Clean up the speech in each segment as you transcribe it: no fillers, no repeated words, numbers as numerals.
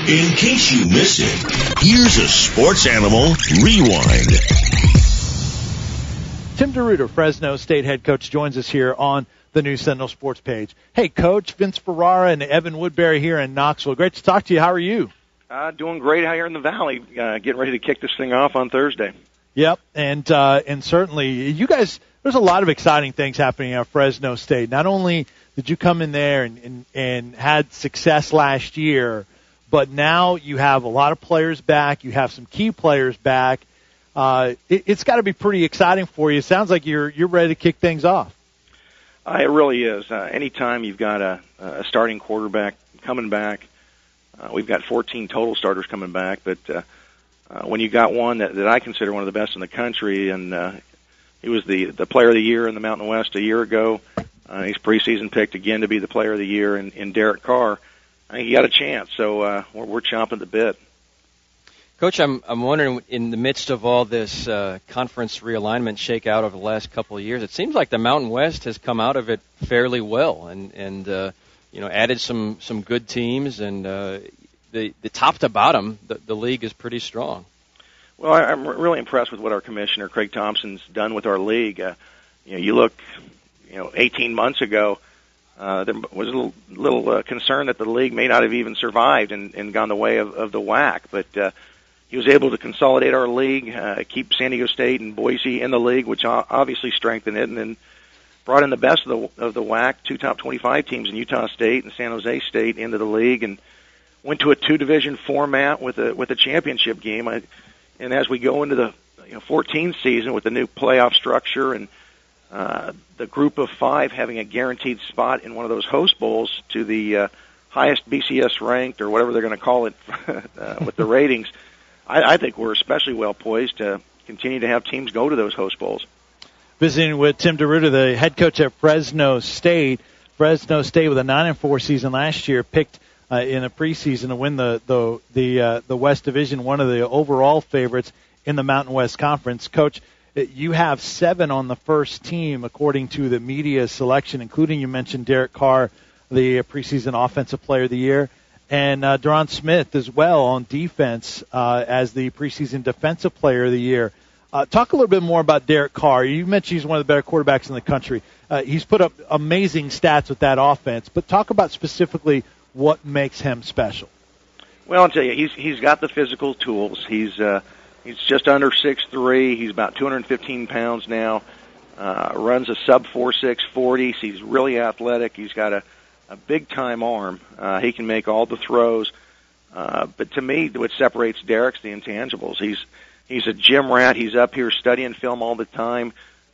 In case you missed it, here's a Sports Animal Rewind. Tim Deruyter, Fresno State head coach, joins us here on the new Sentinel Sports page. Hey, Coach, Vince Ferrara and Evan Woodbery here in Knoxville. Great to talk to you. How are you? Doing great out here in the Valley, getting ready to kick this thing off on Thursday. Yep, and certainly you guys, there's a lot of exciting things happening at Fresno State. Not only did you come in there and had success last year, but now you have a lot of players back. You have some key players back. It's got to be pretty exciting for you. It sounds like you're ready to kick things off. It really is. Anytime you've got a starting quarterback coming back, we've got 14 total starters coming back, but when you got one that I consider one of the best in the country, and he was the player of the year in the Mountain West a year ago. He's preseason picked again to be the player of the year in Derek Carr. I think he got a chance, so we're chomping the bit. Coach, I'm wondering, in the midst of all this conference realignment shakeout over the last couple of years, it seems like the Mountain West has come out of it fairly well, and added some good teams, and the top to bottom, the league is pretty strong. Well, I'm really impressed with what our commissioner Craig Thompson's done with our league. You look, 18 months ago. There was a little concern that the league may not have even survived and gone the way of the WAC, but he was able to consolidate our league, keep San Diego State and Boise in the league, which obviously strengthened it, and then brought in the best of the WAC, two top 25 teams in Utah State and San Jose State into the league, and went to a two-division format with a championship game. And as we go into the 14th season with the new playoff structure and the group of five having a guaranteed spot in one of those host bowls to the highest BCS ranked or whatever they're going to call it with the ratings, I think we're especially well poised to continue to have teams go to those host bowls. Visiting with Tim Deruyter, the head coach at Fresno State. Fresno State with a 9-4 season last year, picked in a preseason to win the West Division, one of the overall favorites in the Mountain West Conference. Coach, you have 7 on the first team according to the media selection, including, you mentioned, Derek Carr, the preseason Offensive Player of the Year, and Deron Smith as well on defense as the preseason Defensive Player of the Year. Talk a little bit more about Derek Carr. You mentioned he's one of the better quarterbacks in the country. He's put up amazing stats with that offense, but talk about specifically what makes him special. Well, I'll tell you, he's got the physical tools. He's just under 6'3". He's about 215 pounds now. Runs a sub-4.6 40. So he's really athletic. He's got a big-time arm. He can make all the throws. But to me, what separates Derek's the intangibles. He's a gym rat. He's up here studying film all the time.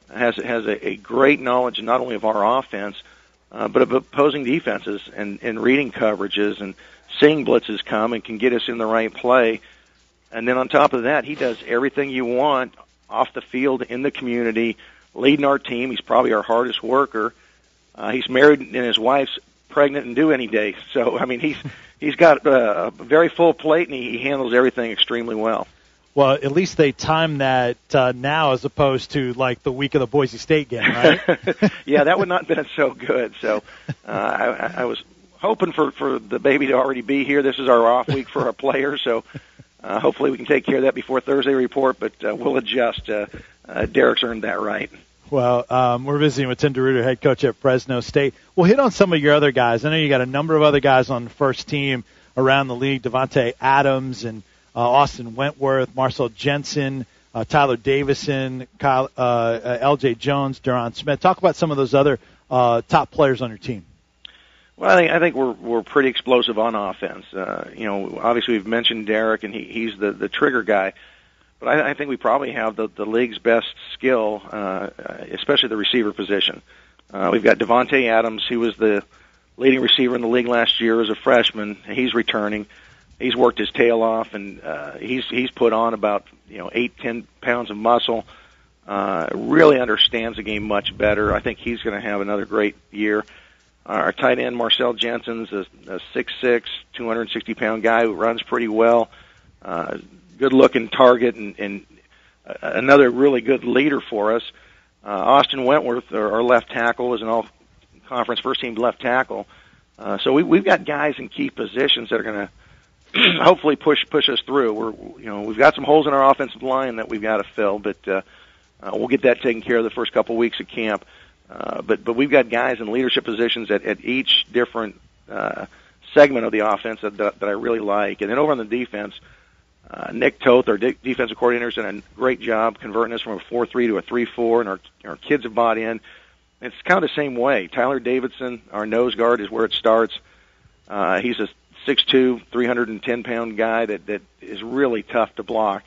Has a great knowledge not only of our offense, but of opposing defenses and reading coverages and seeing blitzes come and can get us in the right play. And then on top of that, he does everything you want off the field in the community, leading our team. He's probably our hardest worker. He's married and his wife's pregnant and due any day. So, I mean, he's got a very full plate, and he handles everything extremely well. Well, at least they time that now as opposed to, like, the week of the Boise State game, right? Yeah, that would not have been so good. So I was hoping for the baby to already be here. This is our off week for our players, so hopefully we can take care of that before Thursday report, but we'll adjust. Derek's earned that right. Well, we're visiting with Tim Deruyter, head coach at Fresno State. We'll hit on some of your other guys. I know you got a number of other guys on the first team around the league, Devontae Adams and Austin Wentworth, Marcel Jensen, Tyler Davison, L.J. Jones, Deron Smith. Talk about some of those other top players on your team. Well, I think we're pretty explosive on offense. Obviously we've mentioned Derek, and he's the trigger guy. But I think we probably have the league's best skill, especially the receiver position. We've got Devontae Adams, who was the leading receiver in the league last year as a freshman. He's returning. He's worked his tail off, and he's put on about 8-10 pounds of muscle. Really understands the game much better. I think he's going to have another great year. Our tight end Marcel Jensen's a 6'6", 260-pound guy who runs pretty well. Good-looking target and another really good leader for us. Austin Wentworth, our left tackle, is an all-conference first-team left tackle. So we've got guys in key positions that are going to hopefully push us through. We've got some holes in our offensive line that we've got to fill, but we'll get that taken care of the first couple weeks of camp. But we've got guys in leadership positions at each different segment of the offense that I really like. And then over on the defense, Nick Toth, our defensive coordinator, has done a great job converting us from a 4-3 to a 3-4, and our kids have bought in. It's kind of the same way. Tyler Davidson, our nose guard, is where it starts. He's a 6'2", 310-pound guy that is really tough to block.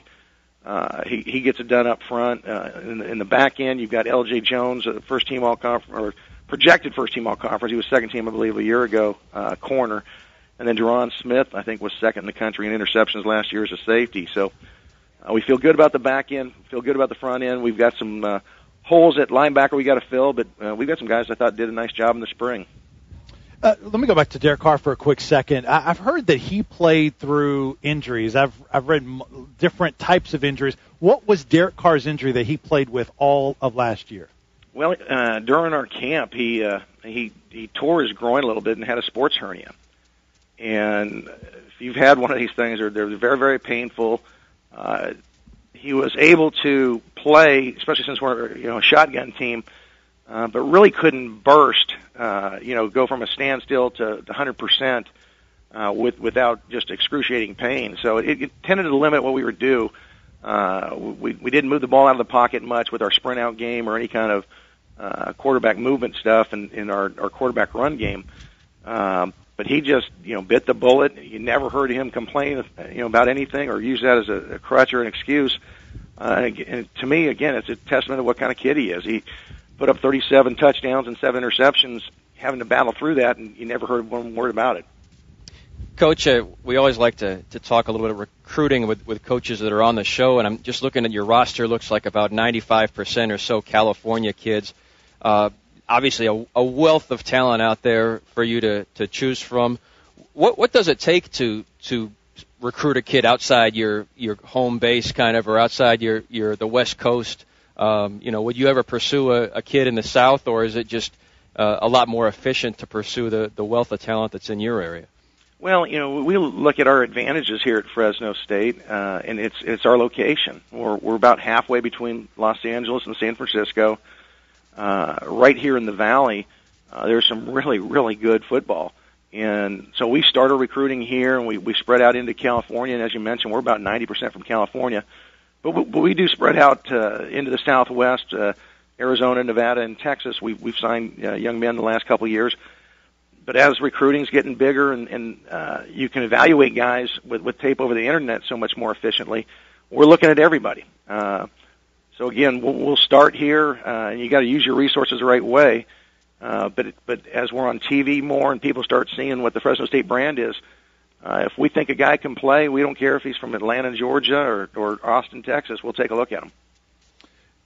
He gets it done up front. In the back end, you've got L.J. Jones, first team all-conference, or projected first team all-conference. He was second team, I believe, a year ago, corner. And then Deron Smith, I think, was second in the country in interceptions last year as a safety. So we feel good about the back end, feel good about the front end. We've got some holes at linebacker we got to fill, but we've got some guys I thought did a nice job in the spring. Let me go back to Derek Carr for a quick second. I've heard that he played through injuries. I've read different types of injuries. What was Derek Carr's injury that he played with all of last year? Well, during our camp, he tore his groin a little bit and had a sports hernia. And if you've had one of these things, they're very, very painful. He was able to play, especially since we're a shotgun team, but really couldn't burst, go from a standstill to 100% without just excruciating pain. So it tended to limit what we would do. We didn't move the ball out of the pocket much with our sprint out game or any kind of quarterback movement stuff in our quarterback run game. But he just, bit the bullet. You never heard him complain, about anything or use that as a crutch or an excuse. And to me, again, it's a testament to what kind of kid he is. He put up 37 touchdowns and 7 interceptions, having to battle through that, and you never heard one word about it. Coach, we always like to talk a little bit of recruiting with coaches that are on the show, and I'm just looking at your roster. Looks like about 95% or so California kids. Obviously, a wealth of talent out there for you to choose from. What does it take to recruit a kid outside your home base, kind of, or outside the West Coast? Would you ever pursue a kid in the South, or is it just a lot more efficient to pursue the wealth of talent that's in your area? Well, we look at our advantages here at Fresno State, and it's our location. We're about halfway between Los Angeles and San Francisco. Right here in the Valley, there's some really, really good football. And so we started recruiting here, and we spread out into California. And as you mentioned, we're about 90% from California. But we do spread out into the Southwest, Arizona, Nevada, and Texas. We've signed young men the last couple of years. But as recruiting's getting bigger and you can evaluate guys with tape over the Internet so much more efficiently, we're looking at everybody. So again, we'll start here, and you got to use your resources the right way. But as we're on TV more and people start seeing what the Fresno State brand is, if we think a guy can play, we don't care if he's from Atlanta, Georgia, or Austin, Texas. We'll take a look at him.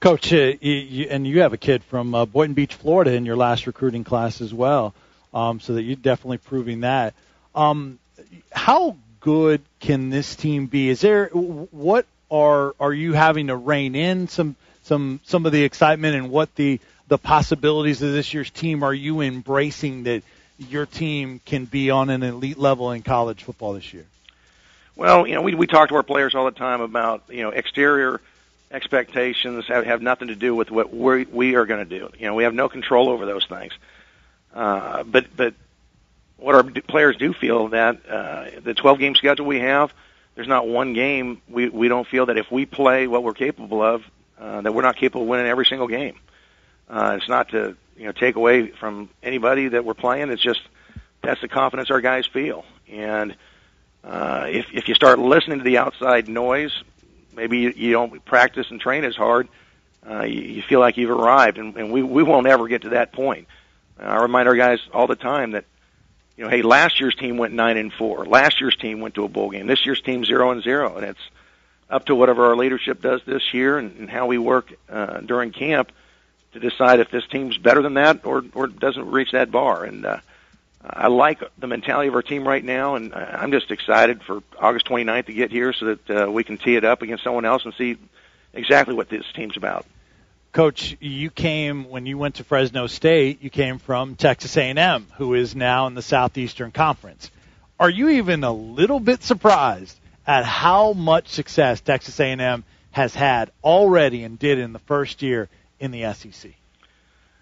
Coach, you have a kid from Boynton Beach, Florida, in your last recruiting class as well, so that you're definitely proving that. How good can this team be? What are you having to rein in some of the excitement, and what the possibilities of this year's team are you embracing that your team can be on an elite level in college football this year? Well, we talk to our players all the time about, exterior expectations have nothing to do with what we are going to do. We have no control over those things. But what our players do feel that the 12-game schedule we have, there's not one game we don't feel that if we play what we're capable of, that we're not capable of winning every single game. It's not to take away from anybody that we're playing. It's just that's the confidence our guys feel. And if you start listening to the outside noise, maybe you don't practice and train as hard. You feel like you've arrived, and we won't ever get to that point. I remind our guys all the time that, hey, last year's team went 9-4. Last year's team went to a bowl game. This year's team 0-0, and it's up to whatever our leadership does this year and how we work during camp to decide if this team's better than that or doesn't reach that bar. And I like the mentality of our team right now, and I'm just excited for August 29th to get here so that we can tee it up against someone else and see exactly what this team's about. Coach, when you went to Fresno State, you came from Texas A&M, who is now in the Southeastern Conference. Are you even a little bit surprised at how much success Texas A&M has had already and did in the first year in the SEC?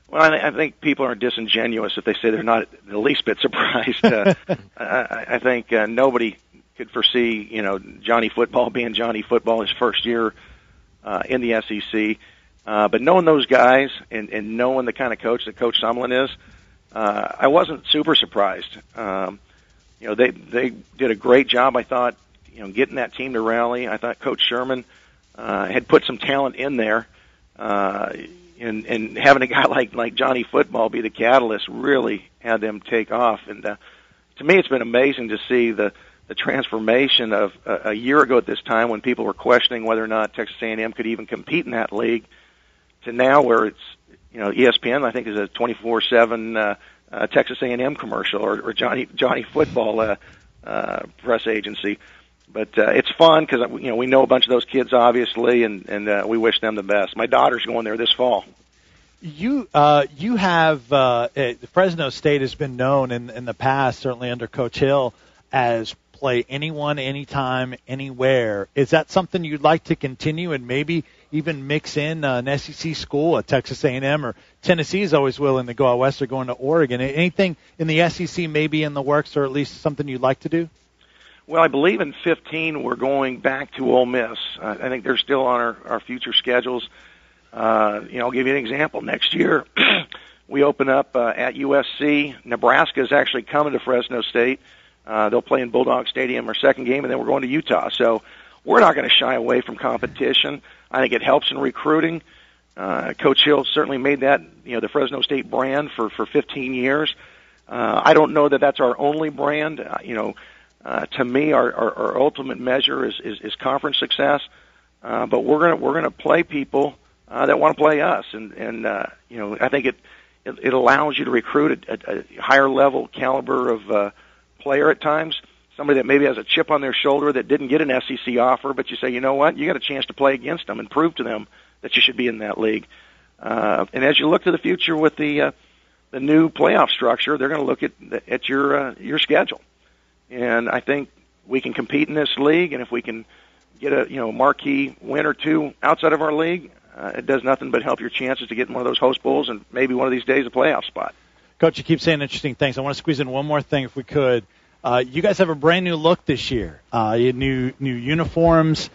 Well, I think people are disingenuous if they say they're not the least bit surprised. I think nobody could foresee, Johnny Football being Johnny Football his first year in the SEC. But knowing those guys and knowing the kind of coach that Coach Sumlin is, I wasn't super surprised. They did a great job, I thought, getting that team to rally. I thought Coach Sherman had put some talent in there. And having a guy like Johnny Football be the catalyst really had them take off. And to me, it's been amazing to see the transformation of a year ago at this time when people were questioning whether or not Texas A&M could even compete in that league to now where it's, ESPN, I think, is a 24/7 Texas A&M commercial or Johnny Football press agency. But it's fun because we know a bunch of those kids obviously, and we wish them the best. My daughter's going there this fall. You have Fresno State has been known in the past, certainly under Coach Hill, as play anyone, anytime, anywhere. Is that something you'd like to continue and maybe even mix in an SEC school, a Texas A&M, or Tennessee is always willing to go out west or going to Oregon? Anything in the SEC maybe in the works, or at least something you'd like to do? Well, I believe in 15 we're going back to Ole Miss. I think they're still on our future schedules. I'll give you an example. Next year, we open up at USC. Nebraska is actually coming to Fresno State. They'll play in Bulldog Stadium our second game, and then we're going to Utah. So we're not going to shy away from competition. I think it helps in recruiting. Coach Hill certainly made that, the Fresno State brand for 15 years. I don't know that that's our only brand. To me, our ultimate measure is conference success. But we're gonna play people that want to play us, and I think it allows you to recruit a higher level caliber of player at times. Somebody that maybe has a chip on their shoulder that didn't get an SEC offer, but you say, you know what, you got a chance to play against them and prove to them that you should be in that league. And as you look to the future with the new playoff structure, they're going to look at your schedule. And I think we can compete in this league, and if we can get a marquee win or two outside of our league, it does nothing but help your chances to get in one of those host bowls and maybe one of these days a playoff spot. Coach, you keep saying interesting things. I want to squeeze in one more thing if we could. You guys have a brand new look this year. You had new uniforms,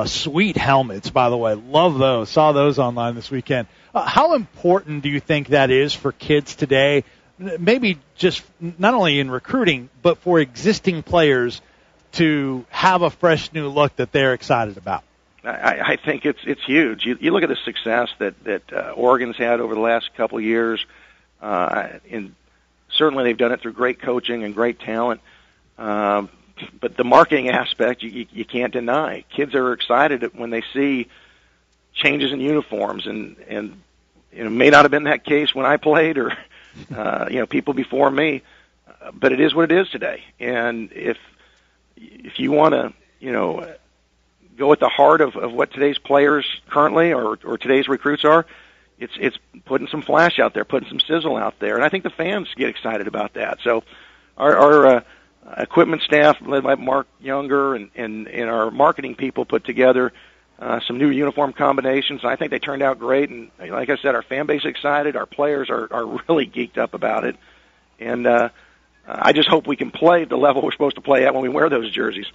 sweet helmets, by the way. Love those. Saw those online this weekend. How important do you think that is for kids today? Maybe just not only in recruiting, but for existing players to have a fresh new look that they're excited about. I think it's huge. You look at the success that Oregon's had over the last couple of years, and certainly they've done it through great coaching and great talent. But the marketing aspect, you can't deny. Kids are excited when they see changes in uniforms, and it may not have been that case when I played or people before me, but it is what it is today. And if you want to go at the heart of what today's players currently or today's recruits are, it's putting some flash out there, putting some sizzle out there, and I think the fans get excited about that. So our equipment staff, led by Mark Younger, and our marketing people put together some new uniform combinations. I think they turned out great, and like I said, our fan base is excited. Our players are really geeked up about it, and I just hope we can play at the level we're supposed to play at when we wear those jerseys.